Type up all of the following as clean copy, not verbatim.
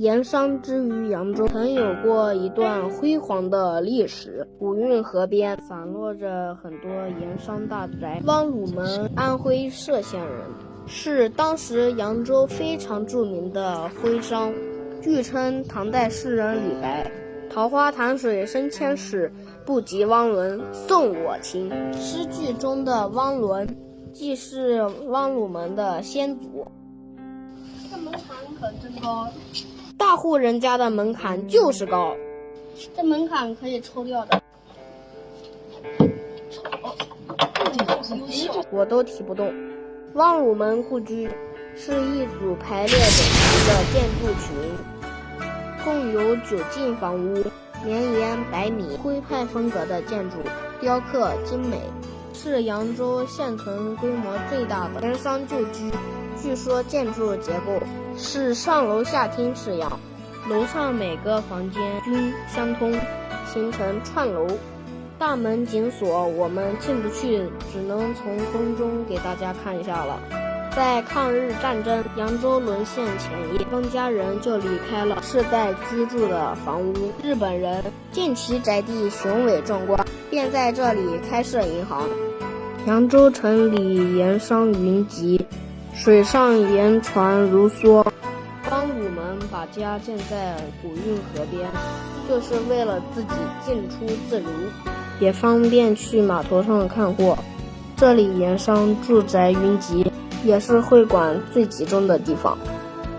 盐商之于扬州，曾有过一段辉煌的历史。古运河边散落着很多盐商大宅。汪汝门，安徽歙县人，是当时扬州非常著名的徽商。据称唐代诗人李白桃花潭水深千尺，不及汪伦送我情。诗句中的汪伦既是汪汝门的先祖。这门槛可真高，大户人家的门槛就是高，这门槛可以抽掉的。我都提不动。汪汝门故居是一组排列整齐的建筑群，共有9进房屋，绵延100米，徽派风格的建筑，雕刻精美，是扬州现存规模最大的盐商旧居。据说建筑结构是上楼下厅式样，楼上每个房间均相通，形成串楼，大门紧锁，我们进不去，只能从宫中给大家看一下了。在抗日战争扬州沦陷前夜，汪家人就离开了世代居住的房屋，日本人见其宅地雄伟壮观，便在这里开设银行。扬州城里盐商云集，水上盐船如梭。汪汝门把家建在古运河边，就是为了自己进出自如，也方便去码头上看货。这里盐商住宅云集，也是会馆最集中的地方。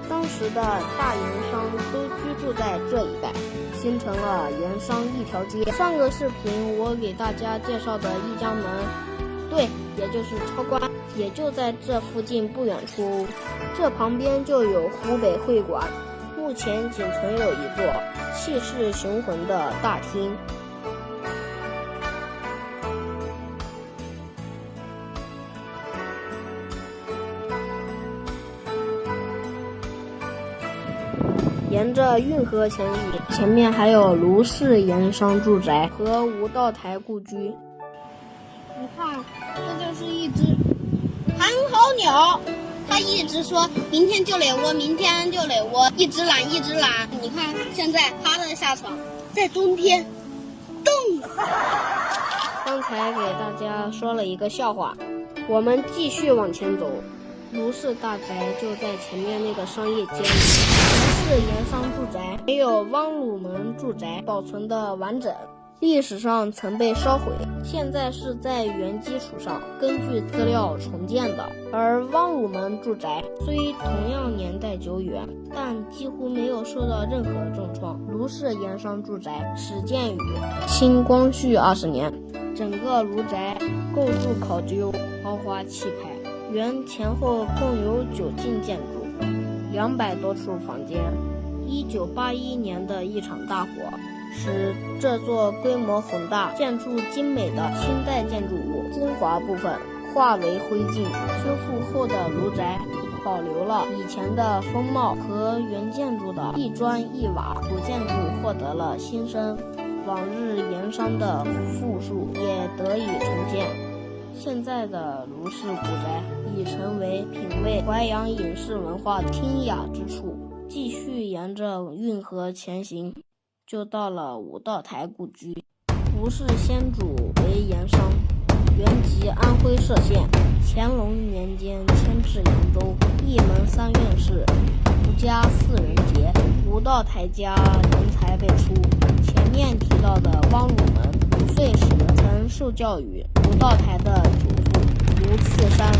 当时的大盐商都居住在这一带，形成了盐商一条街。上个视频我给大家介绍的一江门，对，也就是超关，也就在这附近不远处。这旁边就有湖北会馆，目前仅存有一座气势雄浑的大厅。沿着运河前引，前面还有卢氏盐商住宅和吴道台故居。你看，这就是一只寒号鸟，它一直说明天就垒窝，明天就垒窝，一直懒一直懒。你看现在它的下场在冬天冻死。刚才给大家说了一个笑话，我们继续往前走。卢氏大宅就在前面那个商业街里，卢氏盐商住宅没有汪汝门住宅保存的完整，历史上曾被烧毁，现在是在原基础上根据资料重建的。而汪汝门住宅虽同样年代久远，但几乎没有受到任何重创。卢氏盐商住宅始建于清光绪20年，整个卢宅构筑考究，豪华气派。原前后共有9进建筑，200多处房间。1981年的一场大火使这座规模宏大、建筑精美的清代建筑物精华部分化为灰烬。修复后的卢宅保留了以前的风貌和原建筑的一砖一瓦，古建筑获得了新生，往日盐商的富庶也得以重建。现在的卢氏古宅已成为品味淮扬影视文化的清雅之处。继续沿着运河前行，就到了吴道台故居。吴氏先主为盐商，原籍安徽歙县，乾隆年间迁至扬州，一门3院士，吴家4人杰。吴道台家人才辈出，前面提到的汪汝门5岁时曾受教于吴道台的祖父吴次山。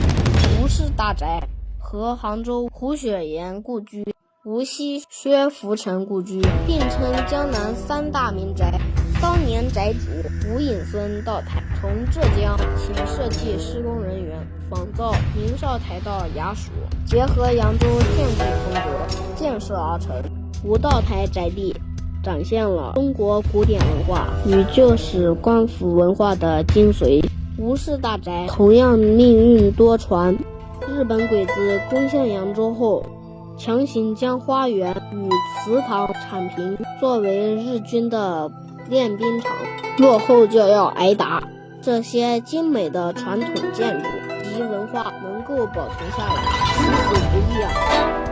吴氏大宅和杭州胡雪岩故居、无锡薛福成故居并称江南3大名宅。当年宅主吴隐孙道台从浙江请设计施工人员仿造明少台道衙署，结合扬州建筑风格建设而成。吴道台宅地展现了中国古典文化与旧式官府文化的精髓。吴氏大宅同样命运多舛，日本鬼子攻陷扬州后，强行将花园与祠堂铲平，作为日军的练兵场，落后就要挨打。这些精美的传统建筑及文化能够保存下来，实属不易啊。